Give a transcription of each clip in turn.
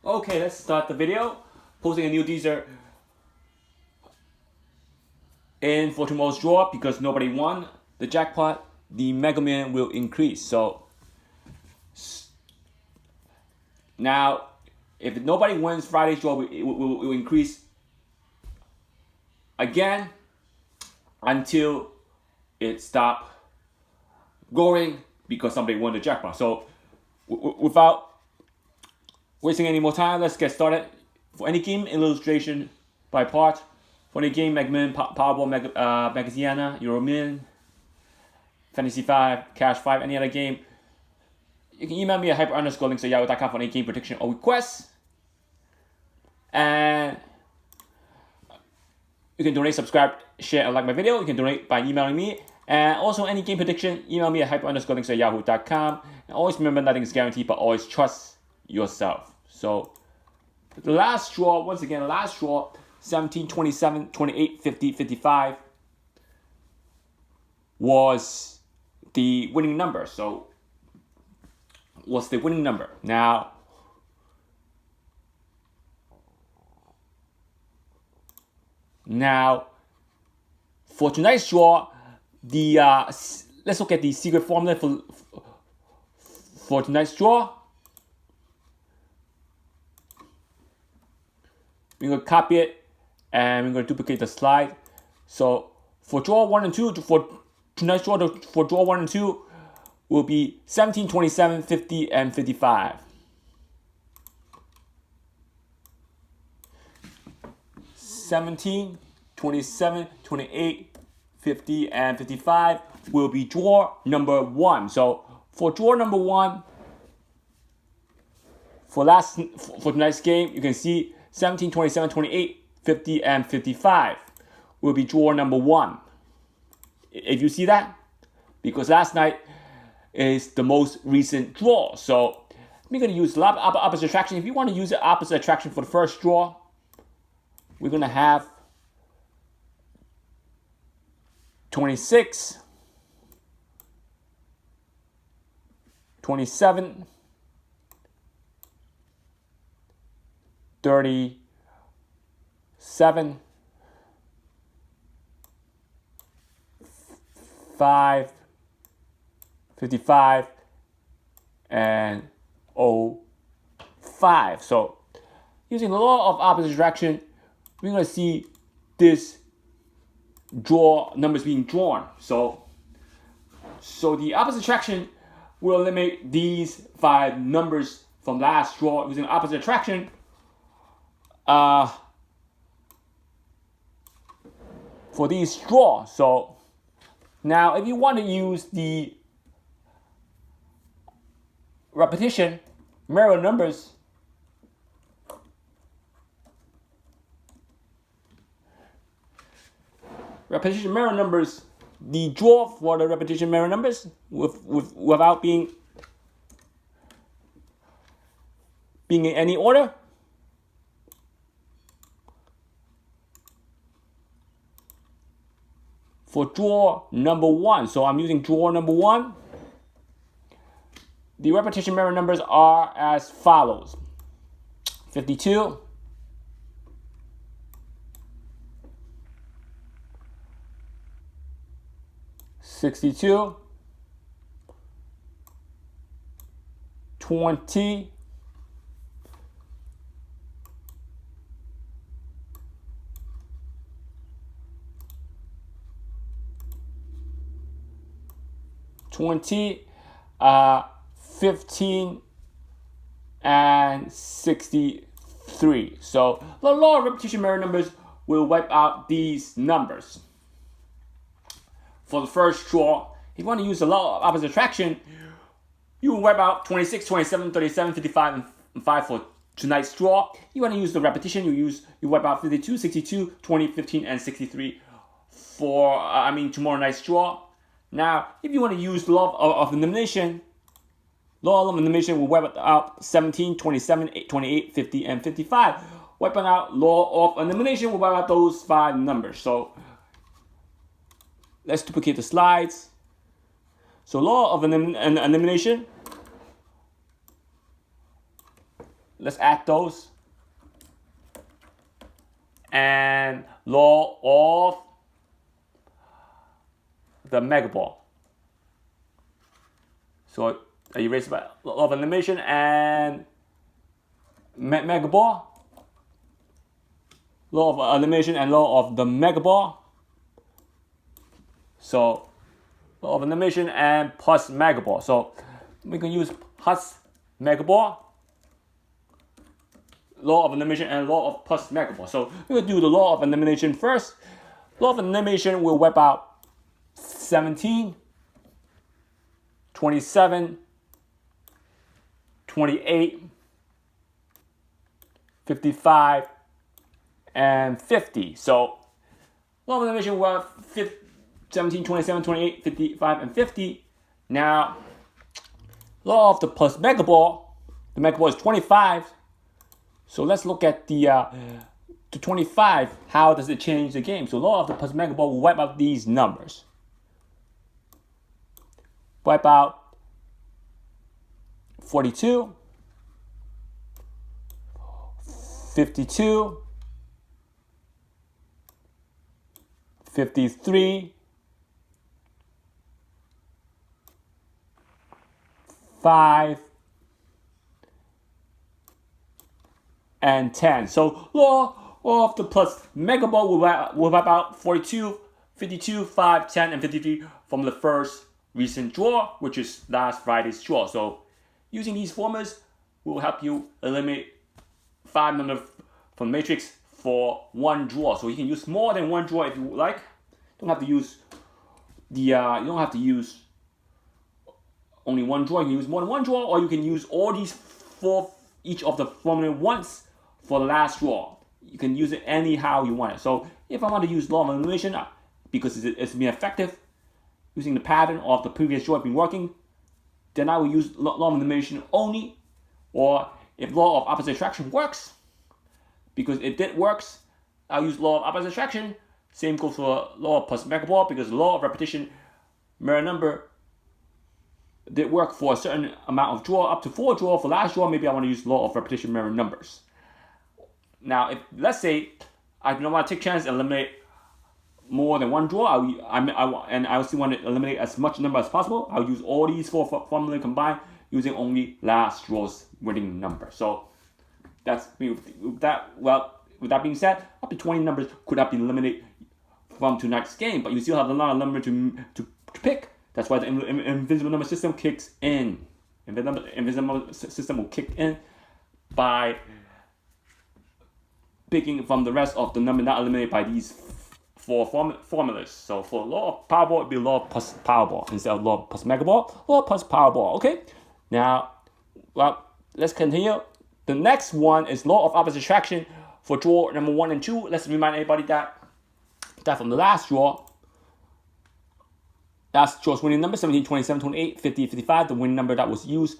Okay, let's start the video. Posting a new teaser in for tomorrow's draw because nobody won the jackpot. The Mega Man will increase. So now, if nobody wins Friday's draw, it will increase again until it stops going because somebody won the jackpot. So without wasting any more time, let's get started. For any game, illustration by part. For any game, Mega Man, Powerball, Magaziana, Euromin, Fantasy 5, Cash 5, any other game, you can email me at hyper_links@yahoo.com for any game prediction or requests. And you can donate, subscribe, share, and like my video. You can donate by emailing me. And also, any game prediction, email me at hyper_links@yahoo.com. And always remember, nothing is guaranteed, but always trust yourself. So, the last draw, once again, 17, 27, 28, 50, 55 was the winning number. So, what's the winning number? Now, for tonight's draw, let's look at the secret formula for tonight's draw. We're going to copy it and we're going to duplicate the slide. So for draw 1 and 2, for tonight's draw, for draw 1 and 2 will be 17, 27, 50, and 55. 17, 27, 28, 50, and 55 will be draw number 1. So for draw number 1, for tonight's game, you can see 17, 27, 28, 50, and 55 will be draw number 1. If you see that, because last night is the most recent draw. So we're going to use opposite attraction. If you want to use the opposite attraction for the first draw, we're going to have 26, 27, 37, 5, 55, and 05. So using the law of opposite attraction, we're going to see this draw numbers being drawn. So the opposite attraction will eliminate these 5 numbers from last draw using opposite attraction. For these draws. So now if you want to use the repetition mirror numbers, the draw for the repetition mirror numbers without being in any order. For draw number 1, so I'm using draw number 1. The repetition mirror numbers are as follows: 52, 62, 20, 15, and 63. So the law of repetition mirror numbers will wipe out these numbers. For the first draw, if you want to use the law of opposite attraction, you will wipe out 26, 27, 37, 55, and 5 for tonight's draw. You want to use the repetition, you wipe out 52, 62, 20, 15, and 63 for tomorrow night's draw. Now, if you want to use law of elimination, law of elimination will wipe out 17, 27, 28, 50, and 55. Wiping out law of elimination will wipe out those 5 numbers. So let's duplicate the slides. So law of elimination let's add those. And law of the mega ball. So erase by law of elimination and mega ball. Law of elimination and law of the mega ball. So law of elimination and plus mega ball. So we can use plus mega ball, law of elimination, and law of plus mega ball. So we're gonna do the law of elimination first. Law of elimination will wipe out 17, 27, 28, 55, and 50. So law of elimination will have 17, 27, 28, 55, and 50. Now, law of the plus mega ball. The mega ball is 25. So let's look at the 25. How does it change the game? So law of the plus mega ball will wipe out these numbers. Wipe out 42, 52, 53, 5, and 10. So law of the plus mega ball will wipe out 42, 52, 5, 10, and 53 from the first recent draw, which is last Friday's draw. So using these formulas will help you eliminate 5 numbers from the matrix for one draw. So you can use more than one draw if you like. You don't have to use only one draw. You can use more than one draw, or you can use all these four, each of the formula once for the last draw. You can use it anyhow you want it. So if I want to use law of elimination, because it's been effective, using the pattern of the previous draw been working, then I will use law of elimination only. Or if law of opposite attraction works, because it did works, I'll use law of opposite attraction. Same goes for law of plus mega ball, because law of repetition mirror number did work for a certain amount of draw, up to 4 draw. For last draw, maybe I want to use law of repetition mirror numbers. Now, if let's say I don't want to take chance and eliminate more than one draw, I still want to eliminate as much number as possible, I'll use all these 4 formulas combined, using only last draw's winning number. So with that being said, up to 20 numbers could have been eliminated from tonight's game, but you still have a lot of numbers to pick. That's why the invincible number system kicks in. Invincible system will kick in by picking from the rest of the number not eliminated by these 4 formulas. So for law of Powerball, it would be law of plus Powerball instead of law of plus Mega Ball. Law of plus Powerball. Okay. Now, let's continue. The next one is law of opposite attraction for draw number 1 and 2. Let's remind everybody that from the last draw's winning number, 17, 27, 28, 50, 55, the winning number that was used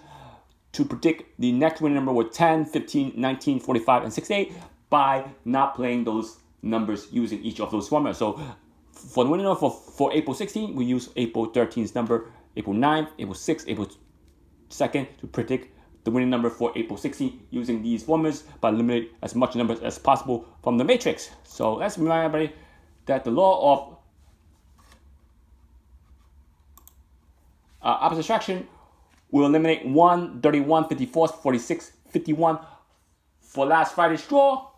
to predict the next winning number were 10, 15, 19, 45, and 68 by not playing those numbers using each of those formulas. So for the winning number for April 16, we use April 13's number, April 9th, April 6th, April 2nd to predict the winning number for April 16 using these formulas, but eliminate as much numbers as possible from the matrix. So let's remind everybody that the law of opposite attraction will eliminate 1, 31, 54, 46, 51 for last Friday's draw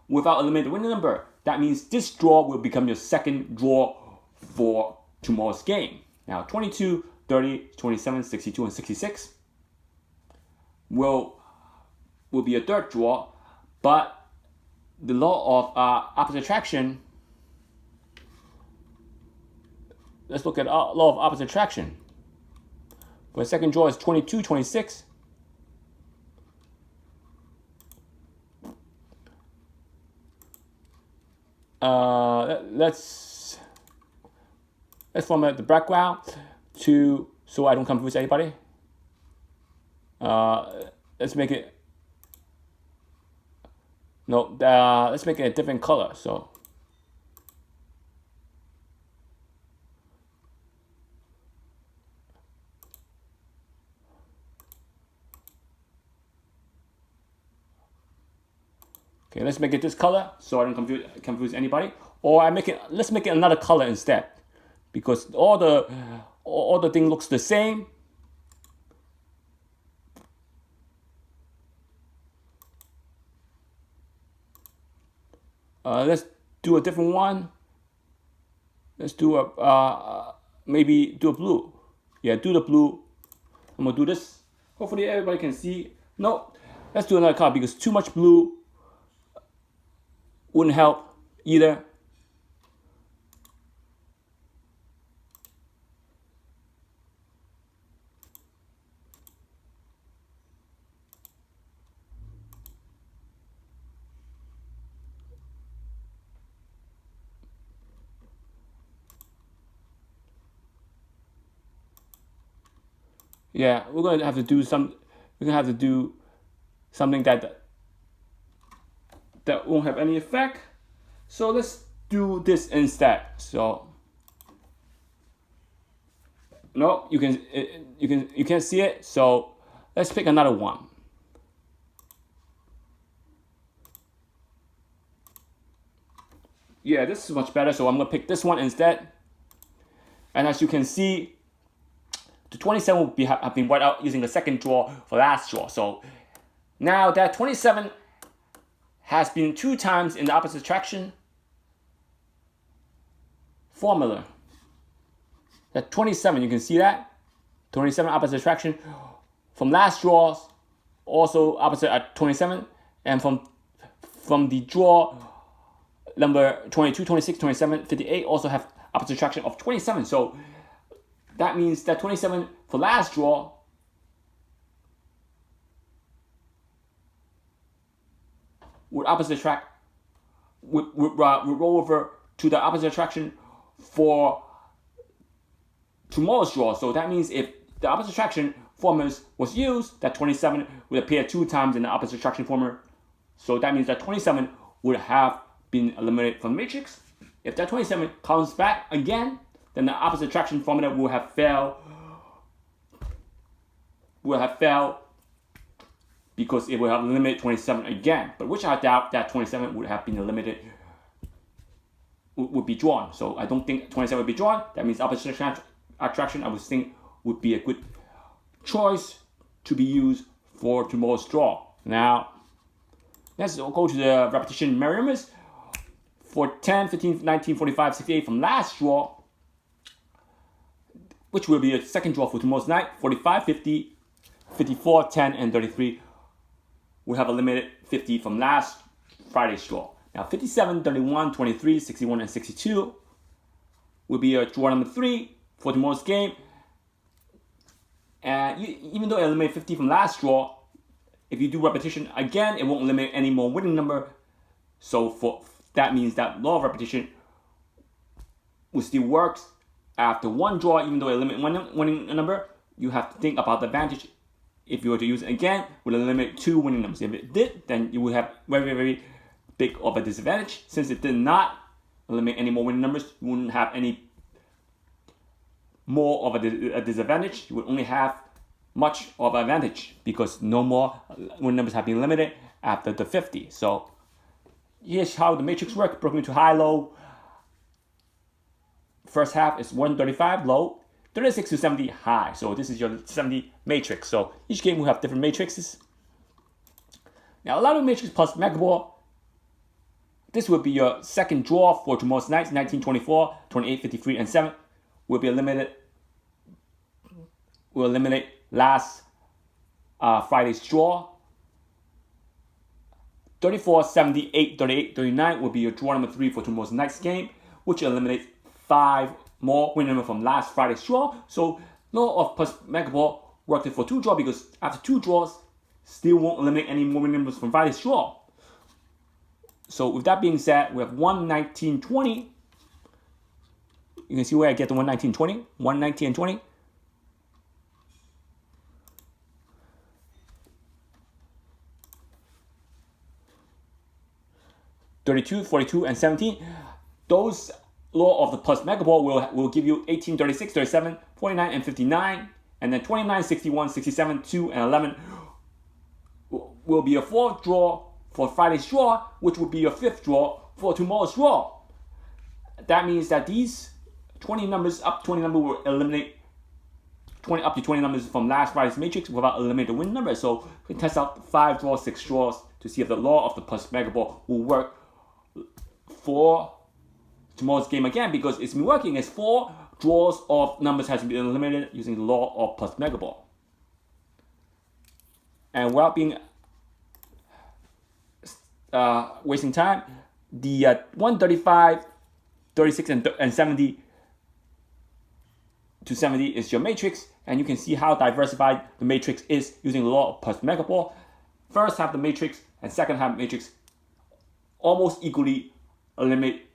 without eliminating the winning number. That means this draw will become your second draw for tomorrow's game. Now 22, 30, 27, 62, and 66 will be a third draw, but the law of opposite attraction, let's look at law of opposite attraction. For the second draw is 22, 26. Let's format the background so I don't confuse anybody. Let's make it let's make it a different color. So Okay, let's make it this color so I don't confuse anybody. Or let's make it another color instead, because all the thing looks the same. Let's do a different one. Let's do maybe do a blue. Yeah, do the blue. I'm gonna do this. Hopefully everybody can see. No, let's do another color because too much blue wouldn't help either. Yeah, we're gonna have to do something that won't have any effect. So let's do this instead. So no, you can't see it. So let's pick another one. Yeah, this is much better. So I'm gonna pick this one instead. And as you can see, the 27 will have been wiped out using the second draw for last draw. So now that 27 has been 2 times in the opposite attraction formula. That 27, you can see that 27 opposite attraction from last draws, also opposite at 27, and from the draw number 22, 26, 27, 58 also have opposite attraction of 27. So that means that 27 for last draw would roll over to the opposite attraction for tomorrow's draw. So that means if the opposite attraction formula was used, that 27 would appear 2 times in the opposite attraction formula. So that means that 27 would have been eliminated from the matrix. If that 27 comes back again, then the opposite attraction formula will have failed. Because it will have eliminated 27 again. But which I doubt that 27 would have been eliminated, would be drawn. So I don't think 27 would be drawn. That means opposite attraction, I would think, would be a good choice to be used for tomorrow's draw. Now, let's go to the repetition memory numbers. For 10, 15, 19, 45, 68 from last draw, which will be a second draw for tomorrow's night, 45, 50, 54, 10, and 33 will have eliminated 50 from last Friday's draw. Now 57, 31, 23, 61, and 62 will be a draw number 3 for tomorrow's game. And even though it eliminated 50 from last draw, if you do repetition again, it won't eliminate any more winning number. So that means that law of repetition will still work after one draw, even though it eliminates one winning number. You have to think about the advantage. If you were to use it again, it would eliminate 2 winning numbers. If it did, then you would have very, very big of a disadvantage. Since it did not eliminate any more winning numbers, you wouldn't have any more of a disadvantage. You would only have much of an advantage because no more winning numbers have been eliminated after the 50. So here's how the matrix works, broken into high, low. First half is 135 low, 36 to 70 high. So this is your 70 matrix. So each game will have different matrices. Now, a lot of matrix plus Mega Ball. This will be your second draw for tomorrow's night. 1924, 28, 53, and 7 will be eliminated. Will eliminate last Friday's draw. 34, 78, 38, 39 will be your draw number 3 for tomorrow's night's game, which eliminates 5 more winning number from last Friday's draw. So law of plus Mega Ball worked it for 2 draws because after 2 draws, still won't eliminate any more winning numbers from Friday's draw. So with that being said, we have 1, 19, 20. You can see where I get the 1, 19, 20. 1, 19, and 20. $32, $42, and $17. Those law of the plus Mega Ball will give you 18, 36, 37, 49, and 59. And then 29, 61, 67, 2, and 11 will be a 4th draw for Friday's draw, which would be your 5th draw for tomorrow's draw. That means that these 20 numbers, up 20 number, will eliminate up to 20 numbers from last Friday's matrix without eliminating the win number. So we can test out 5 draws, 6 draws to see if the law of the plus mega ball will work for tomorrow's game again, because it's been working. It's 4 draws of numbers has been eliminated using the law of plus mega ball. And without being wasting time, the 135, 36, and 70 to 70 is your matrix, and you can see how diversified the matrix is using the law of plus mega ball. First half the matrix and second half matrix almost equally eliminate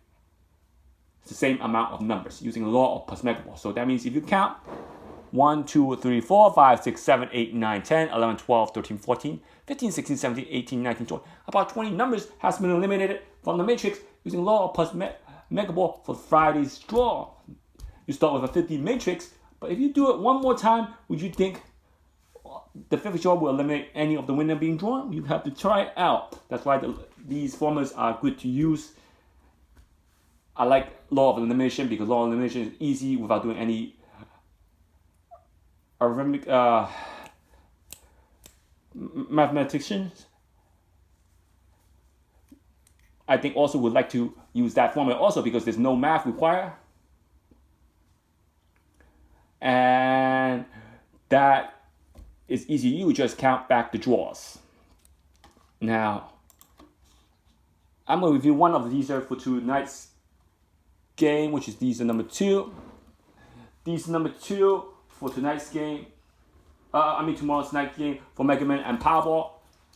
the same amount of numbers using the law of plus mega ball. So that means if you count 1, 2, 3, 4, 5, 6, 7, 8, 9, 10, 11, 12, 13, 14, 15, 16, 17, 18, 19, 20. About 20 numbers has been eliminated from the matrix using the law of plus mega ball for Friday's draw. You start with a 50 matrix, but if you do it one more time, would you think the 5th draw will eliminate any of the winner being drawn? You have to try it out. That's why these formulas are good to use. I like law of elimination because law of elimination is easy without doing any arithmetic mathematicians. I think also would like to use that formula also because there's no math required. And that is easy. You just count back the draws. Now, I'm going to review one of these for tonight's game, which is Dster number 2. Dster number 2 for tonight's game, tomorrow's night game for Mega Man and Powerball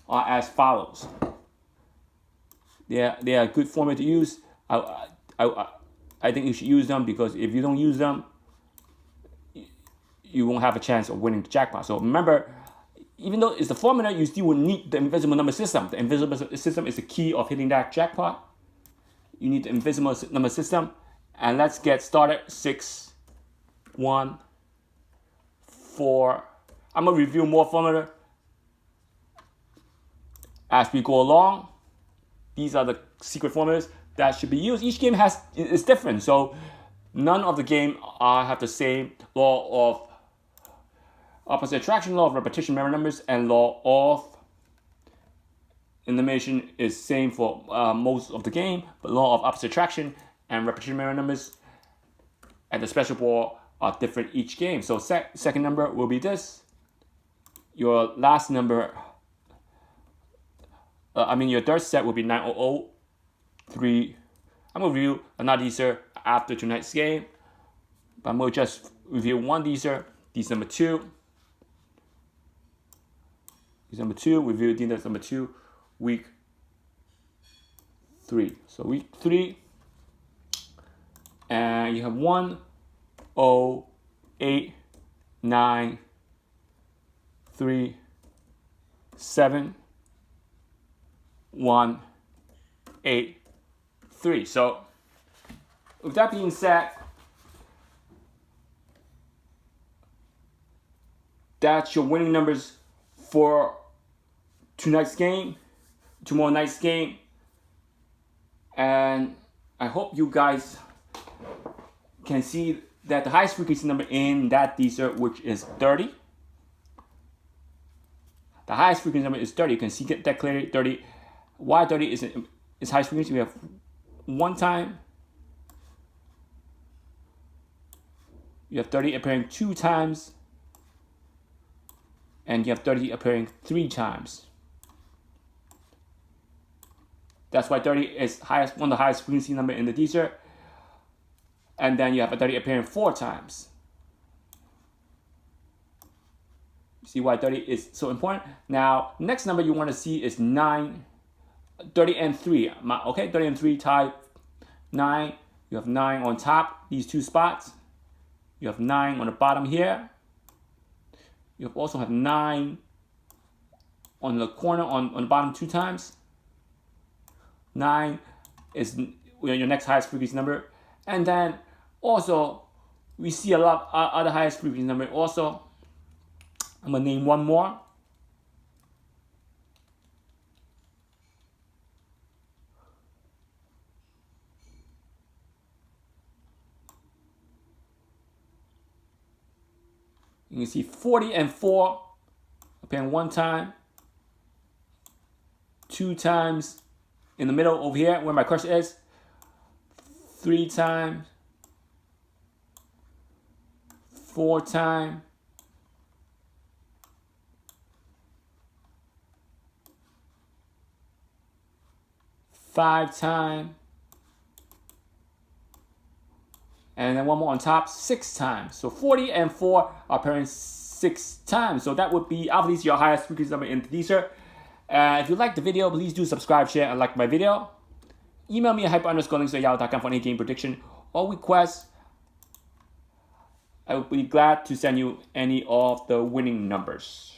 are as follows. They are a good formula to use. I think you should use them because if you don't use them, you won't have a chance of winning the jackpot. So remember, even though it's the formula, you still will need the invisible number system. The invisible system is the key of hitting that jackpot. You need the invisible number system. And let's get started. 6, 1, 4. I'm going to review more formula as we go along. These are the secret formulas that should be used. Each game is different. So none of the game have the same law of opposite attraction, law of repetition, mirror numbers, and law of elimination is same for most of the game, but law of opposite attraction and repetition mirror numbers and the special ball are different each game. So second number will be this. Your last number, your third set will be 9003. I'm going to review another Dster after tonight's game, but I'm going to just review one Dster, Dster number 2. Dster number 2, review Dster number 2, week 3. So week 3, and you have 1, 0, 8, 9, 3, 7, 1, 8, 3. So with that being said, that's your winning numbers for tomorrow night's game. And I hope you guys can see that the highest frequency number in that Dster, which is 30. The highest frequency number is 30. You can see that clearly. 30. Why 30 is highest frequency? We have one time. You have 30 appearing 2 times. And you have 30 appearing 3 times. That's why 30 is one of the highest frequency number in the Dster. And then you have a 30 appearing 4 times. See why 30 is so important? Now, next number you want to see is 9, 30 and 3. Okay, 30 and 3 tied 9. You have 9 on top, these 2 spots. You have 9 on the bottom here. You also have 9 on the corner on the bottom 2 times. 9 is your next highest frequency number. And then also, we see a lot of other highest frequency number also. I'm going to name one more. You can see 40 and 4 appearing 1 time, 2 times in the middle over here where my cursor is, 3 times, 4 times, 5 times, and then one more on top, 6 times. So 40 and 4 are appearing 6 times. So that would be obviously your highest frequency number in Dster. If you like the video, please do subscribe, share, and like my video. Email me at hyper_links@yahoo.com for any game prediction or requests. I would be glad to send you any of the winning numbers.